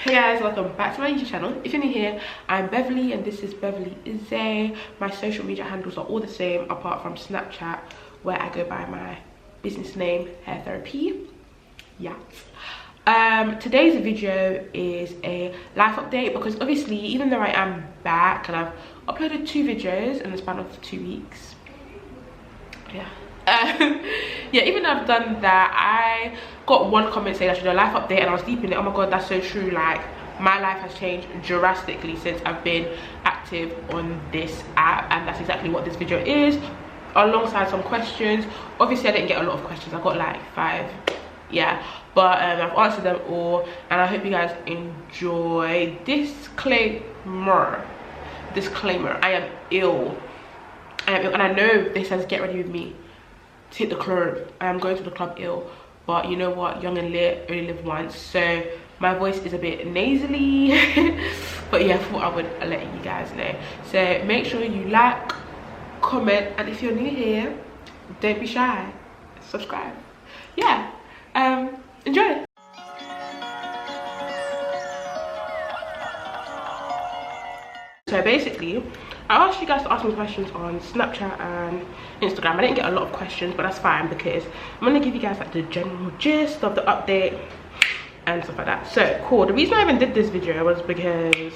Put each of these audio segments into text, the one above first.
Hey guys, welcome back to my YouTube channel. If you're new here, I'm Beverly and this is Beverly Izzy. My social media handles are all the same apart from Snapchat, where I go by my business name, Hair Therapy. Yeah. Today's video is a life update because obviously, even though I am back and I've uploaded 2 videos in the span of 2 weeks, yeah. Yeah, even though I've done that, I got one comment saying I should do a life update, and I was deep in it. Oh my god, that's so true. Like, my life has changed drastically since I've been active on this app, and that's exactly what this video is, alongside some questions. Obviously I didn't get a lot of questions, I got like 5, yeah, but I've answered them all, and I hope you guys enjoy. Disclaimer, I am ill, and I know this says get ready with me to hit the club. I am going to the club ill, but you know what, young and lit, only live once, so my voice is a bit nasally. But yeah, I thought I would let you guys know. So make sure you like, comment, and if you're new here, don't be shy, subscribe. Yeah, enjoy. So basically, I asked you guys to ask me questions on Snapchat and Instagram. I didn't get a lot of questions, but that's fine because I'm gonna give you guys like the general gist of the update and stuff like that. So cool. The reason I even did this video was because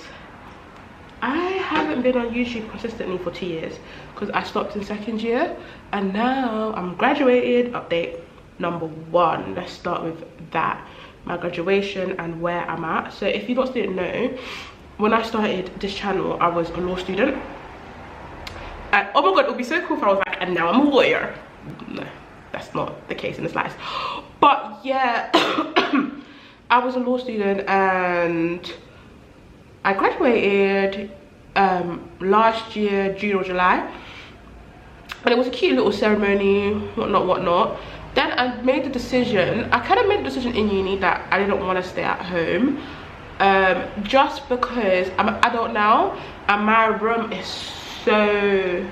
I haven't been on YouTube consistently for 2 years because I stopped in 2nd year, and now I'm graduated. Update number 1. Let's start with that, my graduation and where I'm at. So if you guys didn't know, when I started this channel, I was a law student. And oh my god, it would be so cool if I was like, and now I'm a lawyer. No, that's not the case in the slightest. But yeah, I was a law student and I graduated last year, June or July. And it was a cute little ceremony, whatnot. Then I made the decision, I kind of made the decision in uni that I didn't want to stay at home. Just because I'm an adult now and my room is so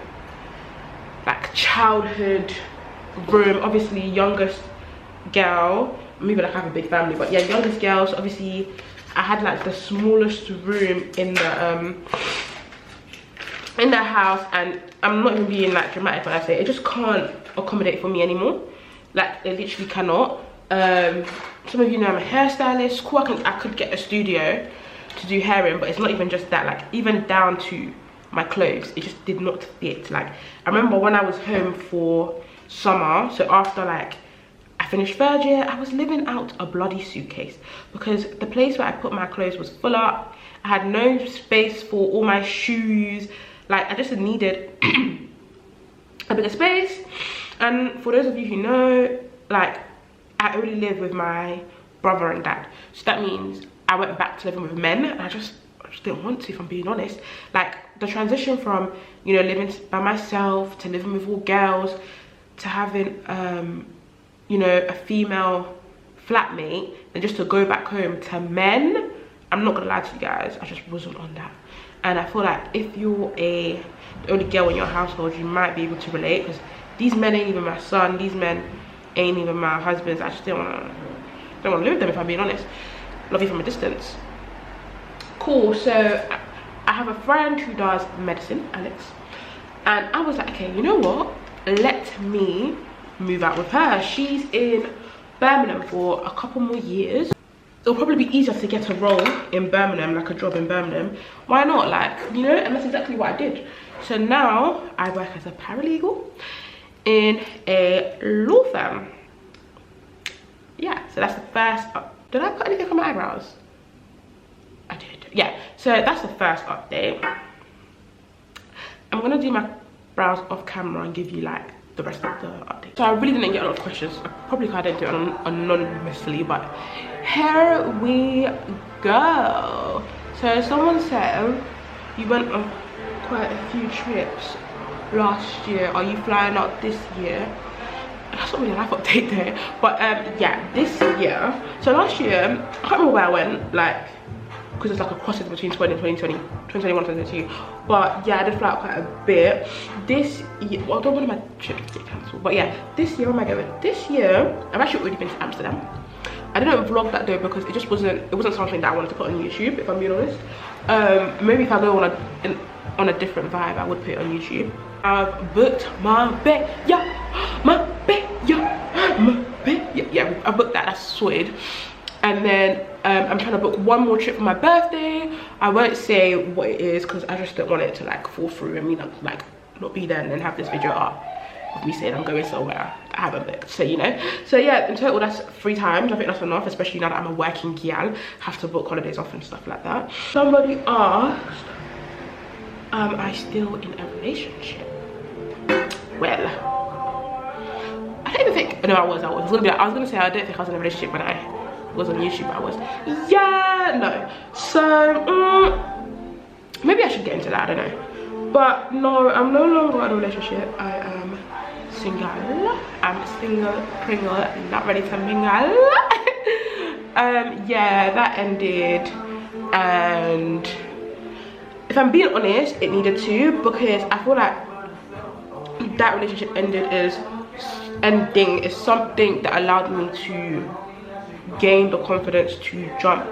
like childhood room. Obviously youngest girl, maybe like I have a big family, but yeah, youngest girl, so obviously I had like the smallest room in the house, and I'm not even being like dramatic when I say it just can't accommodate for me anymore. Like it literally cannot. Some of you know I'm a hairstylist. Cool, I could get a studio to do hair in, but it's not even just that. Like even down to my clothes, it just did not fit. Like I remember when I was home for summer, so after like I finished 3rd year, I was living out a bloody suitcase because the place where I put my clothes was full up. I had no space for all my shoes. Like I just needed a bigger space. And for those of you who know, like I only live with my brother and dad, so that means I went back to living with men, and I just didn't want to, if I'm being honest. Like the transition from, you know, living by myself to living with all girls to having you know, a female flatmate, and just to go back home to men, I'm not gonna lie to you guys, I just wasn't on that. And I feel like if you're the only girl in your household, you might be able to relate, because these men ain't even my son, these men ain't even my husbands. I just don't want to live with them, if I'm being honest. Love you from a distance. Cool. So I have a friend who does medicine, Alex, and I was like, okay, you know what, let me move out with her. She's in Birmingham for a couple more years. It'll probably be easier to get a role in Birmingham, like a job in Birmingham. Why not? Like, you know, and that's exactly what I did. So now I work as a paralegal in a law firm. Yeah, so that's the first did I put anything on my eyebrows? I did. Yeah, so that's the first update. I'm gonna do my brows off camera and give you like the rest of the update. So I really didn't get a lot of questions. I probably could have done it anonymously, but here we go. So someone said you went on quite a few trips last year. Are you flying out this year? That's not really a life update there, but yeah, this year. So last year, I can't remember where I went, like, because it's like a crossover between 2021 and 2022. But yeah, I did fly out quite a bit. This year, well, I don't want my trip to get cancelled, but yeah, this year, where am I going? This year, I've actually already been to Amsterdam. I didn't vlog that though because it wasn't something that I wanted to put on YouTube, if I'm being honest. Maybe if I go on a different vibe, I would put it on YouTube. I've booked my bed, yeah, my bed, yeah, my bed, yeah, yeah, I booked that, that's sorted. And then I'm trying to book one more trip for my birthday. I won't say what it is because I just don't want it to like fall through and me like not be there and then have this video up of me saying I'm going somewhere I haven't booked. So you know, so yeah, in total that's 3 times. I think that's enough, especially now that I'm a working gal, have to book holidays off and stuff like that. Somebody asked, am I still in a relationship? Well, I don't even think, no, I was gonna say I don't think I was in a relationship when I was on YouTube. I was, yeah, no. So maybe I should get into that, I don't know. But no, I'm no longer in a relationship. I am single. I'm single, pringle, not ready to mingle. Yeah, that ended, and if I'm being honest, it needed to, because I feel like that relationship ending is something that allowed me to gain the confidence to jump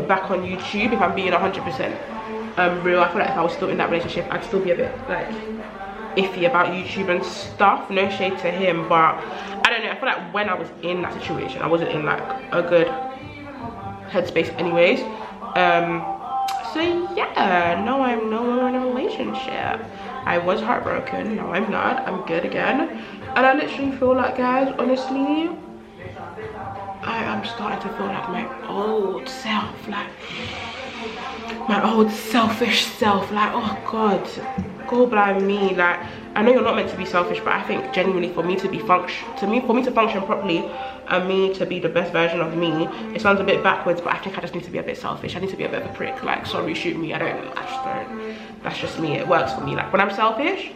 back on YouTube. If I'm being 100% real, I feel like if I was still in that relationship, I'd still be a bit like iffy about YouTube and stuff. No shade to him, but I don't know, I feel like when I was in that situation, I wasn't in like a good headspace anyways. So yeah, no, I'm no longer in a relationship. I was heartbroken, no I'm not, I'm good again. And I literally feel like, guys, honestly, I am starting to feel like my old self, like my old selfish self, like, oh god, go blind me. Like, I know you're not meant to be selfish, but I think genuinely for me to function properly and me to be the best version of me, it sounds a bit backwards, but I think I just need to be a bit selfish. I need to be a bit of a prick. Like, sorry, shoot me, I just don't, that's just me, it works for me. Like, when I'm selfish,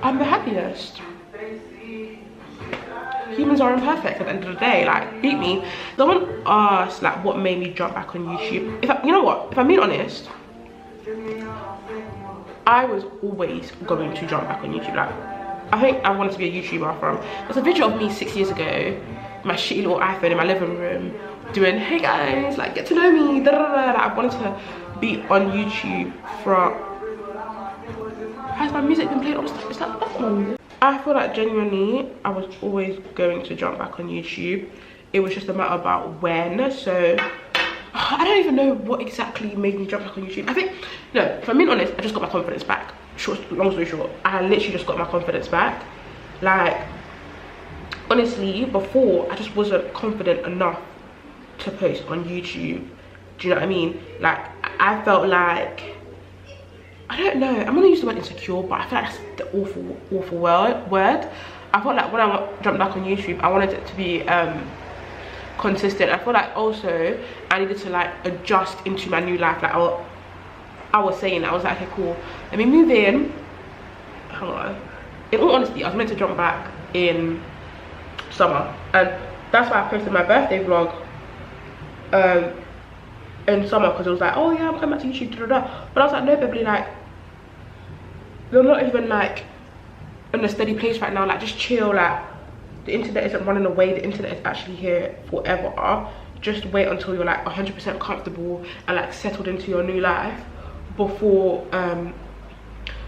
I'm the happiest. Humans are imperfect at the end of the day. Like, beat me. Someone asked like what made me jump back on YouTube. You know what, if I'm being honest, I was always going to jump back on YouTube. Like, I think I wanted to be a YouTuber from, there's a video of me 6 years ago, my shitty little iPhone in my living room, doing, hey guys, like, get to know me, da, da, da. Like, I wanted to be on YouTube from, has my music been played on stuff? Is that on? I feel like genuinely I was always going to jump back on YouTube. It was just a matter about when. So I don't even know what exactly made me jump back on YouTube. I think, no, if I'm being honest, I just got my confidence back. Long story short, I literally just got my confidence back. Like, honestly, before I just wasn't confident enough to post on YouTube. Do you know what I mean? Like, I felt like, I don't know, I'm gonna use the word insecure, but I feel like that's the awful word. I felt like when I jumped back on YouTube, I wanted it to be consistent. I feel like also I needed to like adjust into my new life. Like, I was saying, I was like, okay, cool, let me move in. Hang on. In all honesty, I was meant to jump back in summer, and that's why I posted my birthday vlog in summer, because it was like, oh yeah, I'm coming back to YouTube, da, da, da. But I was like, no, Beverly, like, you're not even like in a steady place right now. Like, just chill. Like, the internet isn't running away, the internet is actually here forever. Just wait until you're like 100% comfortable and like settled into your new life before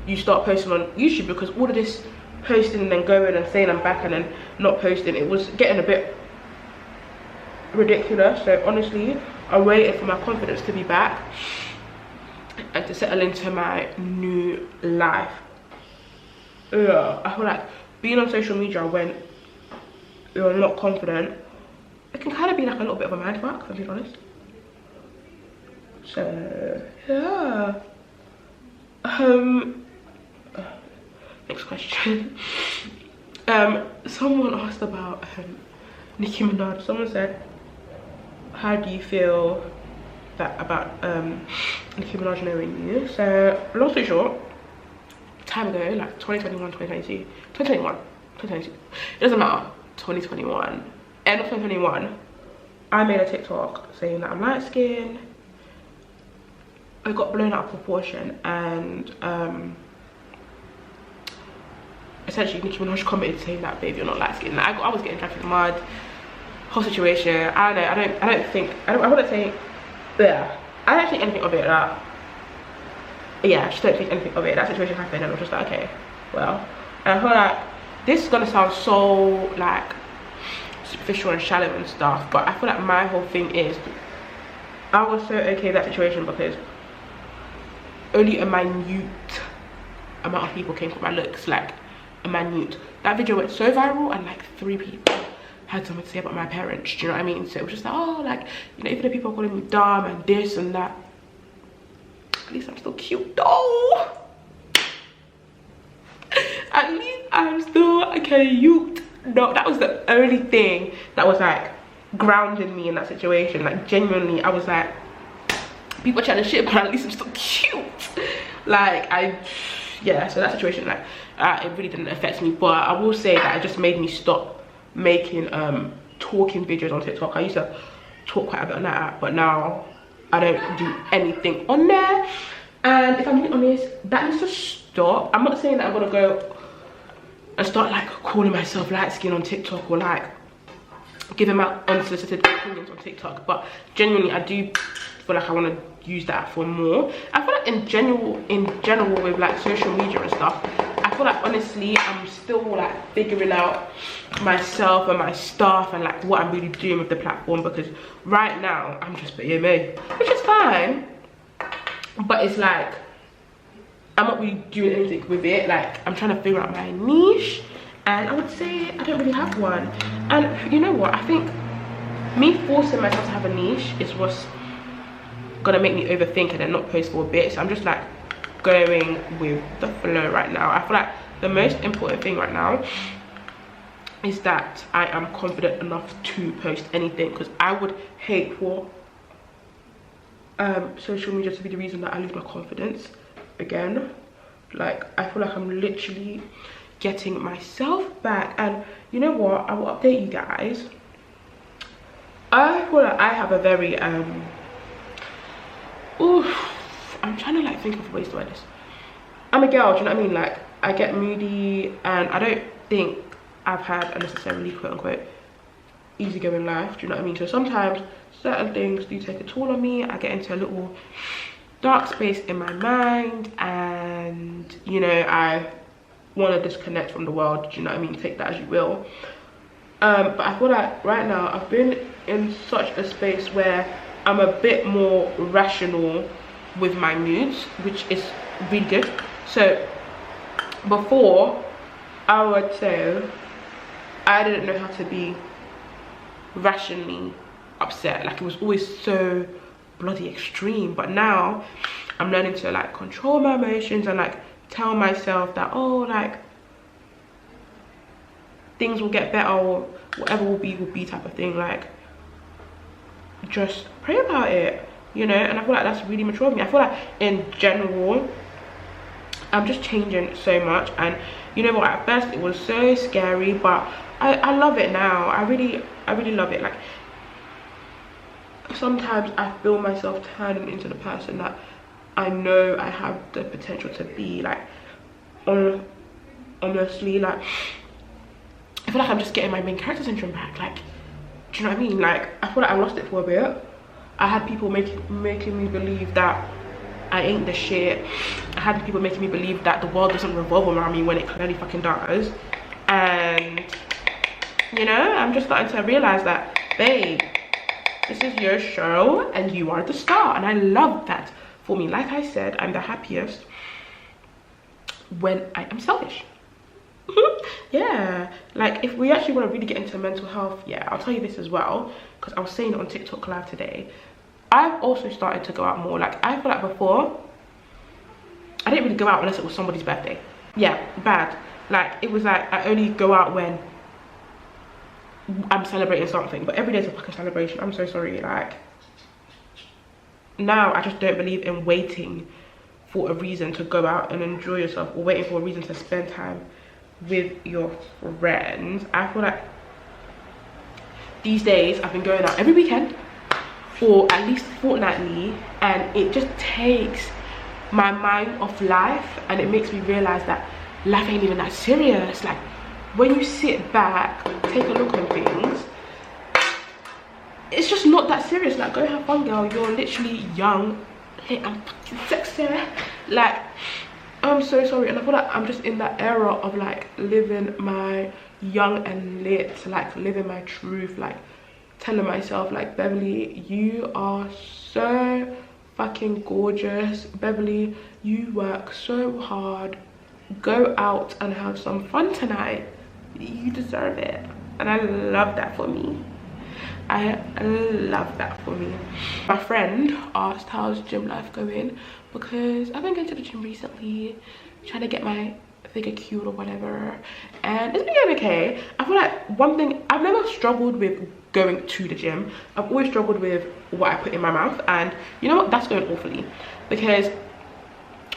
you start posting on YouTube, because all of this posting and then going and saying I'm back and then not posting, it was getting a bit ridiculous. So honestly, I waited for my confidence to be back and to settle into my new life. Yeah, I feel like being on social media when you're not confident, it can kind of be like a little bit of a mind fuck, if I'm being honest. So yeah. Next question. Someone asked about Nicki Minaj. Someone said, how do you feel about Nicki Minaj knowing you? So long story short, time ago, like 2021, 2022, 2022, it doesn't matter, 2021, end of 2021, I made a TikTok saying that I'm light skinned. I got blown out of proportion, and essentially Nicki Minaj commented saying that, babe, you're not light skinned. Like, I was getting traffic mud. whole situation, I don't know, I wouldn't say, yeah, I don't think anything of it. Yeah, I just don't think anything of it. That situation happened and I was just like, okay, well. And I feel like this is gonna sound so like superficial and shallow and stuff, but I feel like my whole thing is I was so okay with that situation because only a minute amount of people came for my looks, like a minute. That video went so viral and like 3 people had something to say about my parents, do you know what I mean? So it was just like, oh, like, you know, even the people are calling me dumb and this and that, at least I'm still cute though. At least I'm still cute. No, that was the only thing that was like grounding me in that situation. Like genuinely, I was like, people trying to shit, but at least I'm still cute. Like yeah, so that situation, like it really didn't affect me, but I will say that it just made me stop making talking videos on TikTok. I used to talk quite a bit on that app, but now I don't do anything on there. And if I'm being honest, that needs to stop. I'm not saying that I'm gonna go and start like calling myself light skin on TikTok or like giving my unsolicited opinions on TikTok, but genuinely I do feel like I want to use that for more. I feel like in general with like social media and stuff, I feel like honestly I'm still like figuring out myself and my stuff and like what I'm really doing with the platform, because right now I'm just being me, which is fine, but it's like I'm not really doing anything with it. Like I'm trying to figure out my niche, and I would say I don't really have one. And you know what, I think me forcing myself to have a niche is what's gonna make me overthink and then not post for a bit. So I'm just like going with the flow right now. I feel like the most important thing right now is that I am confident enough to post anything, because I would hate for social media to be the reason that I lose my confidence again. Like I feel like I'm literally getting myself back. And you know what, I will update you guys. I feel like I have a very I'm trying to like think of ways to word this. I'm a girl, do you know what I mean? Like I get moody, and I don't think I've had a necessarily quote unquote easygoing life, do you know what I mean? So sometimes certain things do take a toll on me. I get into a little dark space in my mind, and you know, I want to disconnect from the world, do you know what I mean? Take that as you will. But I feel like right now I've been in such a space where I'm a bit more rational with my moods, which is really good. So before, I would say I didn't know how to be rationally upset. Like it was always so bloody extreme. But now I'm learning to like control my emotions and like tell myself that, oh, like things will get better, or whatever will be type of thing. Like just pray about it, you know. And I feel like that's really mature of me. I feel like in general I'm just changing so much. And you know what, at first it was so scary, but I love it now. I really love it. Like sometimes I feel myself turning into the person that I know I have the potential to be. Like honestly, like I feel like I'm just getting my main character syndrome back. Like, do you know what I mean? Like I feel like I lost it for a bit. I had people making me believe that I ain't the shit. I had people making me believe that the world doesn't revolve around me when it clearly fucking does. And you know, I'm just starting to realize that, babe, this is your show and you are the star. And I love that for me. Like I said, I'm the happiest when I am selfish. Yeah, like if we actually want to really get into mental health, yeah, I'll tell you this as well, because I was saying it on TikTok live today. I've also started to go out more. Like I feel like before I didn't really go out unless it was somebody's birthday. Yeah, bad. Like it was like I only go out when I'm celebrating something, but every day is a fucking celebration. I'm so sorry. Like now I just don't believe in waiting for a reason to go out and enjoy yourself, or waiting for a reason to spend time with your friends. I feel like these days I've been going out every weekend or at least fortnightly, and it just takes my mind off life, and it makes me realize that life ain't even that serious. Like when you sit back, take a look on things, it's just not that serious. Like, go have fun, girl. You're literally young, lit, and fucking sexy. Like, I'm so sorry. And I feel like I'm just in that era of like living my young and lit, like living my truth, like telling myself like, Beverly, you are so fucking gorgeous. Beverly, you work so hard. Go out and have some fun tonight. You deserve it. And I love that for me. I love that for me. My friend asked how's gym life going, because I've been going to the gym recently, trying to get my figure cute or whatever, and it's been going okay. I feel like one thing, I've never struggled with going to the gym. I've always struggled with what I put in my mouth, and you know what, that's going awfully, because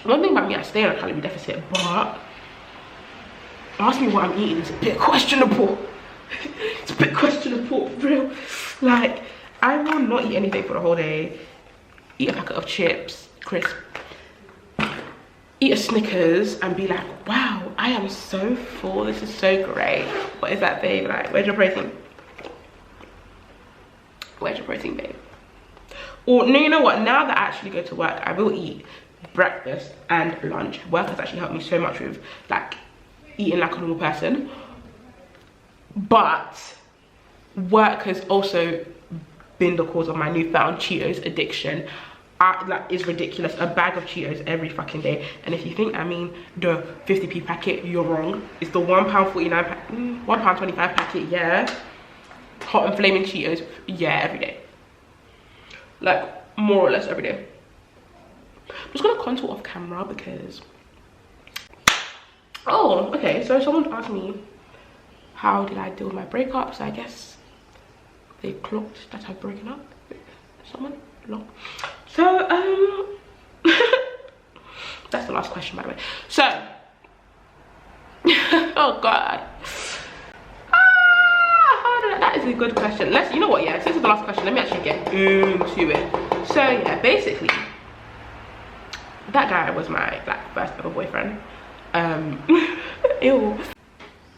one thing about me, I stay on a calorie deficit, but ask me what I'm eating, it's a bit questionable. It's a bit questionable, real. Like, I will not eat anything for the whole day. Eat a packet of chips, crisp, eat a Snickers, and be like, wow, I am so full, this is so great. What is that, babe? Like, where's your protein? Where's your protein, babe? Or no, you know what, now that I actually go to work, I will eat breakfast and lunch. Work has actually helped me so much with like eating like a normal person, but work has also been the cause of my newfound Cheetos addiction. Like, it's ridiculous. A bag of Cheetos every fucking day. And if you think I mean the 50p packet, you're wrong. It's the £1.49 £1.25 packet, yeah. Hot and flaming Cheetos, yeah, every day. Like, more or less every day. I'm just gonna contour off camera because, oh, okay, so someone asked me how did I deal with my breakup. So I guess they clocked that I've broken up with someone long. So that's the last question, by the way. So oh god, that is a good question. Let's, you know what, yeah, since it's the last question, let me actually get into it. So yeah, basically that guy was my like first ever boyfriend. Ew.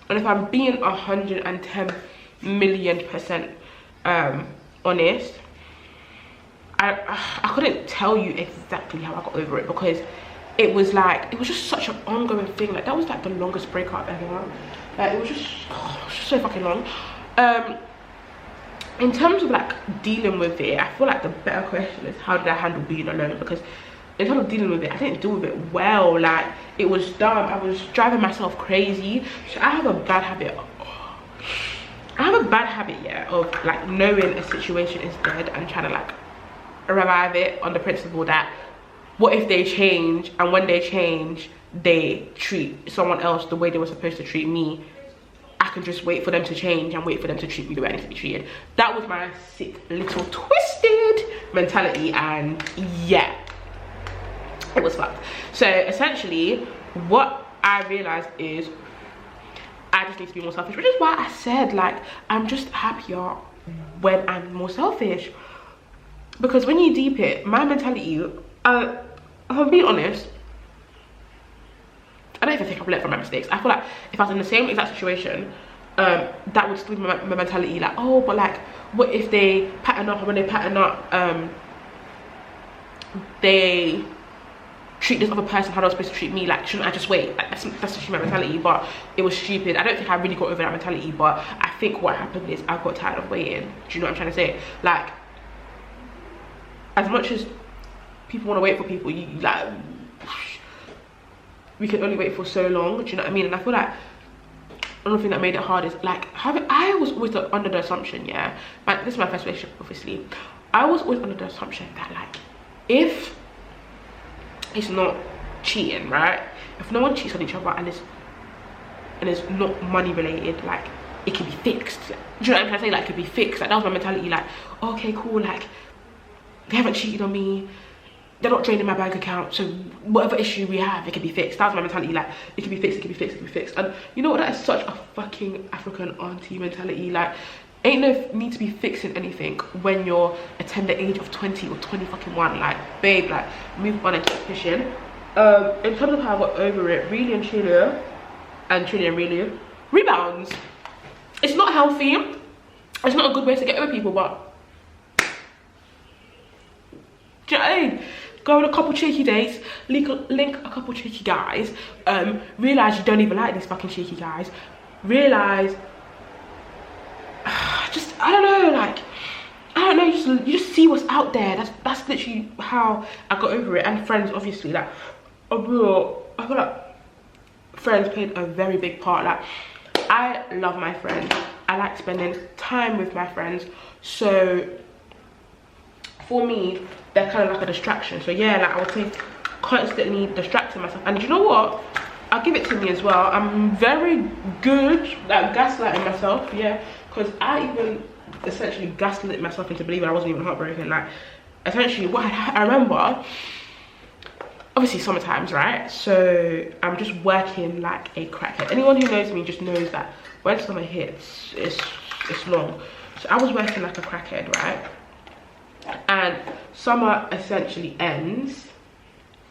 And if I'm being 110 million% honest, I couldn't tell you exactly how I got over it, because it was just such an ongoing thing. Like, that was like the longest breakup ever. Like, it was just so fucking long. In terms of like dealing with it, I feel like the better question is, how did I handle being alone? Because in terms of dealing with it, I didn't deal with it well. Like, it was dumb. I was driving myself crazy. So I have a bad habit. Yeah, of like knowing a situation is dead and trying to like revive it on the principle that, what if they change, and when they change, they treat someone else the way they were supposed to treat me. I can just wait for them to change and wait for them to treat me the way I need to be treated. That was my sick little twisted mentality, and yeah, it was fucked. So essentially what I realized is I just need to be more selfish, which is why I said like I'm just happier when I'm more selfish. Because when you deep it, my mentality, if I'm being honest, I don't even think I've learned from my mistakes. I feel like if I was in the same exact situation, that would still be my mentality. Like, oh, but like, what if they pattern up, and when they pattern up, they treat this other person how they're supposed to treat me? Like, shouldn't I just wait? Like, that's actually my mentality. But it was stupid. I don't think I really got over that mentality, but I think what happened is I got tired of waiting. Do you know what I'm trying to say? Like, as much as people want to wait for people, you like, we can only wait for so long. Do you know what I mean? And I feel like another thing that made it hard is like I was always under the assumption, yeah, like, this is my first relationship, obviously. I was always under the assumption that like, if it's not cheating, right, if no one cheats on each other and it's not money related, like, it can be fixed. Like, do you know what I'm trying to say? Like, it could be fixed. Like, that was my mentality. Like, okay, cool, like, they haven't cheated on me, they're not draining my bank account, so whatever issue we have, it can be fixed. That was my mentality. Like, it can be fixed, it can be fixed, it can be fixed. And you know what, that is such a fucking African auntie mentality. Like, ain't no need to be fixing anything when you're a tender age of 20 or 21. Like, babe, like, move on and keep pushing. In terms of how I got over it, really and truly, rebounds. It's not healthy, it's not a good way to get over people, but Do you know what I mean? Go on a couple cheeky dates, link a couple cheeky guys, realise you don't even like these fucking cheeky guys, realise, just, I don't know, like, I don't know, you just see what's out there. That's literally how I got over it. And friends, obviously, like, I feel like friends played a very big part. Like, I love my friends. I like spending time with my friends. So for me, they're kind of like a distraction. So yeah, like I would say constantly distracting myself. And you know what? I'll give it to me as well. I'm very good at gaslighting myself, yeah. Because I even essentially gaslit myself into believing I wasn't even heartbroken. Like, essentially what I remember, obviously sometimes, right? So I'm just working like a crackhead. Anyone who knows me just knows that when summer hits, it's long. So I was working like a crackhead, right? And summer essentially ends,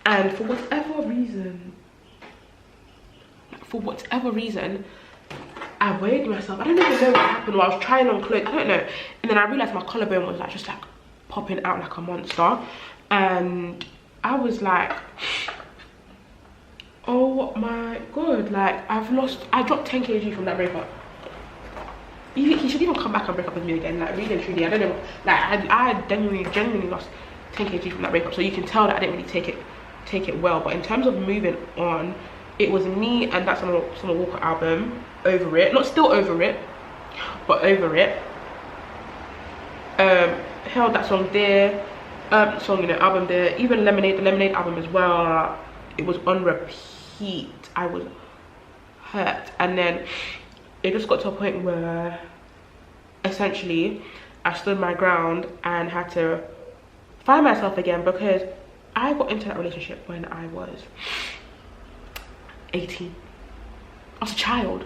and for whatever reason, I weighed myself. I don't even know what happened, or I was trying on clothes, I don't know. And then I realized my collarbone was like just like popping out like a monster. And I was like, oh my god, like I dropped 10 kg from that breakup. He should even come back and break up with me again, like really and truly. I don't know, like I genuinely lost 10 kg from that breakup. So you can tell that I didn't really take it well. But in terms of moving on, it was me and that Summer Walker album, Over It. Not still over it, but over it. Held that song there, album there. Even Lemonade, the Lemonade album as well. It was on repeat. I was hurt, and then it just got to a point where essentially I stood my ground and had to find myself again, because I got into that relationship when I was 18. I was a child,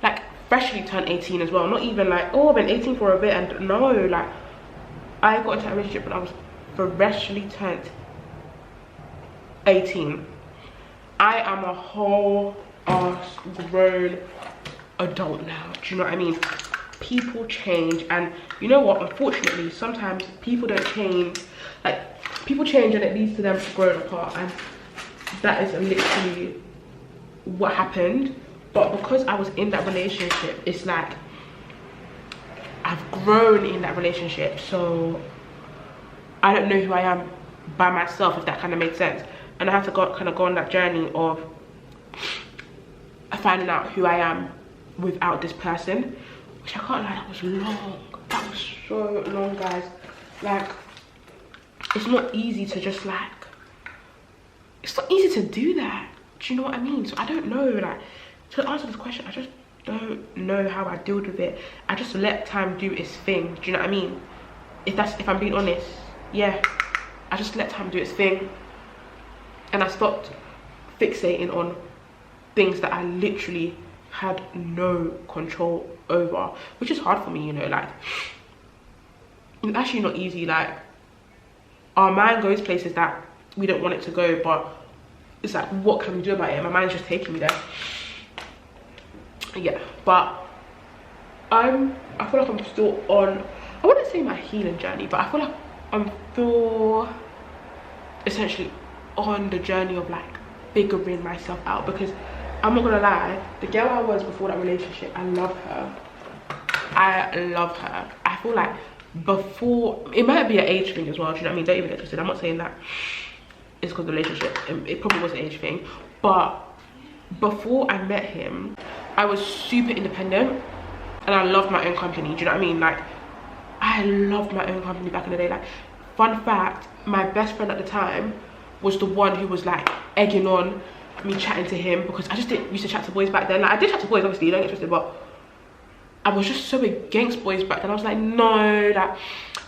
like freshly turned 18 as well. Not even like, oh, I've been 18 for a bit, and no, like I got into that relationship when I was freshly turned 18. I am a whole ass grown adult now. Do you know what I mean? People change, and you know what, unfortunately sometimes people don't change. Like, people change and it leads to them growing apart, and that is literally what happened. But because I was in that relationship, it's like I've grown in that relationship, so I don't know who I am by myself, if that kind of made sense. And I have to kind of go on that journey of finding out who I am without this person, which I can't lie, that was long. That was so long, guys. Like, it's not easy to just like, it's not easy to do that. Do you know what I mean? So I don't know, like, to answer this question, I just don't know how I dealt with it. I just let time do its thing. Do you know what I mean? If I'm being honest, yeah, I just let time do its thing, and I stopped fixating on things that I literally had no control over, which is hard for me, you know. Like, it's actually not easy. Like, our mind goes places that we don't want it to go, but it's like, what can we do about it? My mind's just taking me there. Yeah, but I feel like I'm still on, I wouldn't say my healing journey, but I feel like I'm still essentially on the journey of like figuring myself out, because I'm not gonna lie, the girl I was before that relationship, I love her. I feel like before, it might be an age thing as well, do you know what I mean? Don't even get twisted. I'm not saying that it's because of the relationship. It probably was an age thing, but before I met him, I was super independent and I loved my own company. Do you know what I mean? Like, I loved my own company back in the day. Like, fun fact, my best friend at the time was the one who was like egging on me chatting to him, because I just didn't used to chat to boys back then. Like, I did chat to boys, obviously, don't get twisted, but I was just so against boys back then. I was like, no, like,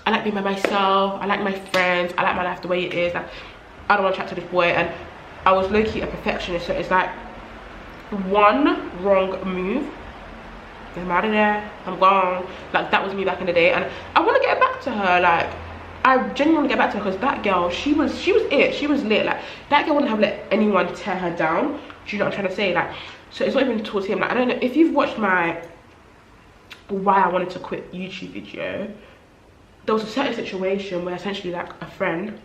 I like being by myself, I like my friends, I like my life the way it is. Like, I don't want to chat to this boy. And I was low-key a perfectionist, so it's like one wrong move, I'm out of there, I'm gone. Like, that was me back in the day, and I want to get back to her. Like, I genuinely get back to her, because that girl, she was it, she was lit. Like, that girl wouldn't have let anyone tear her down. Do you know what I'm trying to say? Like, so it's not even towards him. Like, I don't know if you've watched my why I wanted to quit YouTube video. There was a certain situation where essentially, like, a friend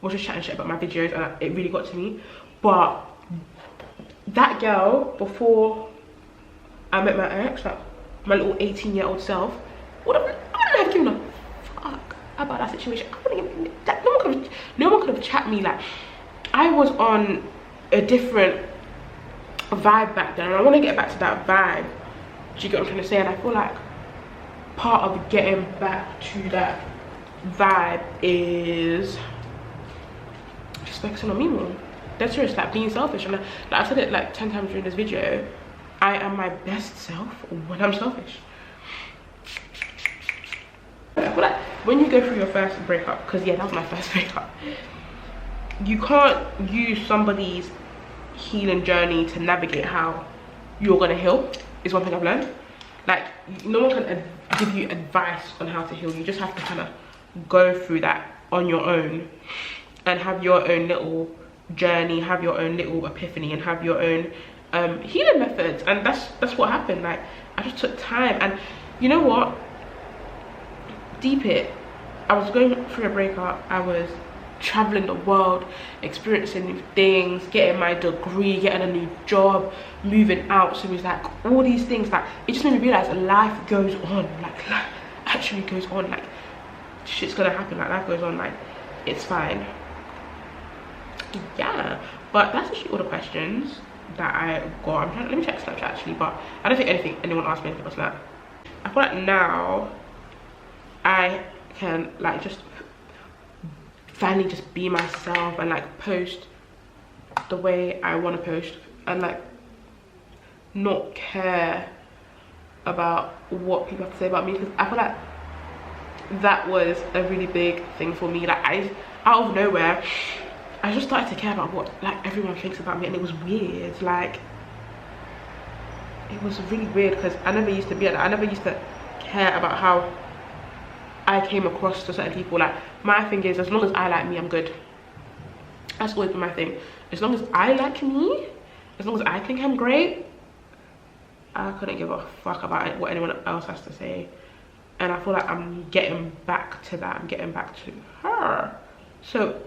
was just chatting shit about my videos, and it really got to me. But that girl, before I met my ex, like my little 18-year-old self, I wouldn't have given a fuck about that situation. I wouldn't even, like, no one could have chatted me. Like, I was on a different vibe back then, and I want to get back to that vibe. Do you get what I'm trying to say? And I feel like part of getting back to that vibe is just focusing on me more. That's serious, like being selfish. And like I said it like 10 times during this video, I am my best self when I'm selfish. I feel like when you go through your first breakup, because yeah, that was my first breakup, you can't use somebody's healing journey to navigate how you're gonna heal, is one thing I've learned. Like, no one can give you advice on how to heal. You just have to kind of go through that on your own and have your own little journey, have your own little epiphany, and have your own healing methods. And that's what happened. Like, I just took time. And you know what, deep it, I was going through a breakup, I was traveling the world, experiencing new things, getting my degree, getting a new job, moving out. So it was like all these things, like it just made me realize life goes on. Like, life actually goes on. Like, shit's gonna happen. Like, life goes on. Like, it's fine. Yeah, but that's actually all the questions that I got. I'm trying, let me check Snapchat actually, but I don't think anyone asked me anything on Snap. I feel like now I can like just finally just be myself and like post the way I want to post, and like not care about what people have to say about me, because I feel like that was a really big thing for me. Like, out of nowhere, I just started to care about what like everyone thinks about me, and it was weird. Like, it was really weird, because I never used to be like that. I never used to care about how I came across to certain people. Like, my thing is, as long as I like me, I'm good. That's always been my thing. As long as I like me, as long as I think I'm great, I couldn't give a fuck about what anyone else has to say. And I feel like I'm getting back to that. I'm getting back to her. So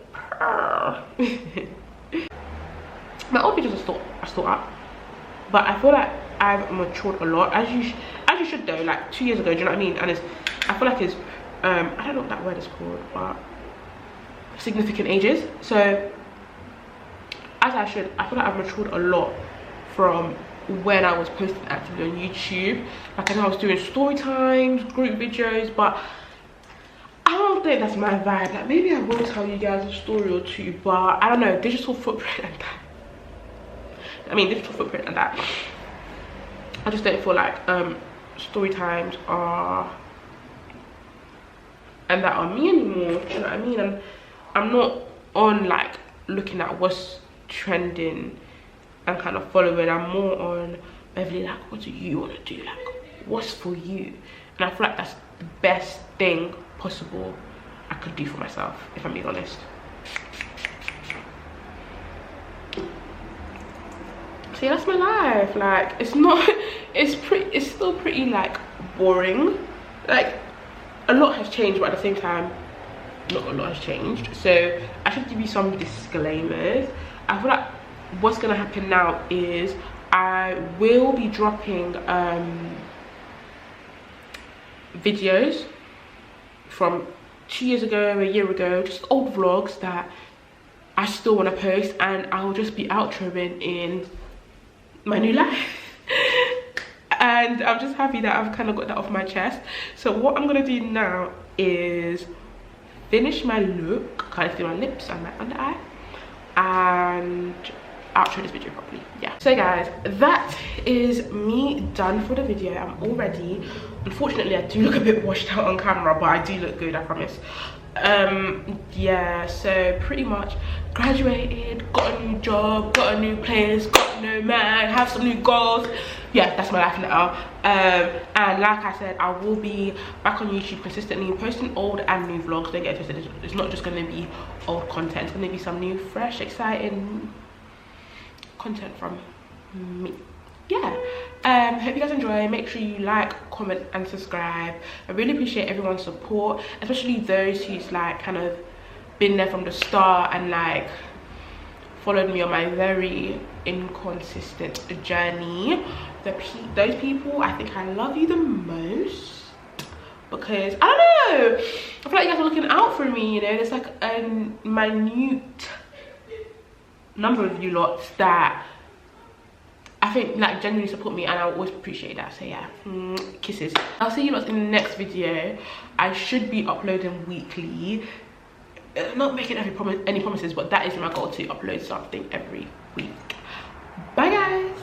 my old videos are still up, but I feel like I've matured a lot, as you should though. Like 2 years ago, do you know what I mean? And I feel like it's I don't know what that word is called, but significant ages. So as I should, I feel like I've matured a lot from when I was posting actively on YouTube. Like, I know I was doing story times, group videos, but I don't think that's my vibe. Like, maybe I will tell you guys a story or two, but I don't know, digital footprint and that. Digital footprint and that. I just don't feel like story times are and that are me anymore. Do you know what I mean? And I'm not on like looking at what's trending and kind of following. I'm more on Beverly, like, what do you want to do? Like, what's for you? And I feel like that's the best thing possible I could do for myself, if I'm being honest. So yeah, that's my life. Like, it's still pretty like boring. Like, a lot has changed, but at the same time not a lot has changed. So I should give you some disclaimers. I feel like what's gonna happen now is I will be dropping videos from 2 years ago, a year ago, just old vlogs that I still want to post, and I'll just be outroing in my new life. And I'm just happy that I've kind of got that off my chest. So what I'm gonna do now is finish my look, kind of do my lips and my under eye, and outro this video properly. Yeah, so guys, that is me done for the video. I'm all ready. Unfortunately, I do look a bit washed out on camera, but I do look good, I promise. Yeah, so pretty much graduated, got a new job, got a new place, got a new man, have some new goals. Yeah, that's my life now. And like I said, I will be back on YouTube consistently posting old and new vlogs. Don't get twisted, it's not just going to be old content, it's going to be some new, fresh, exciting content from me. Yeah, hope you guys enjoy. Make sure you like, comment and subscribe. I really appreciate everyone's support, especially those who's like kind of been there from the start and like followed me on my very inconsistent journey. Those people, I think I love you the most, because I don't know, I feel like you guys are looking out for me, you know. There's like a minute number of you lots that I think like genuinely support me, and I always appreciate that. So yeah, kisses. I'll see you lots in the next video. I should be uploading weekly. Not making any promises, but that is my goal, to upload something every week. Bye.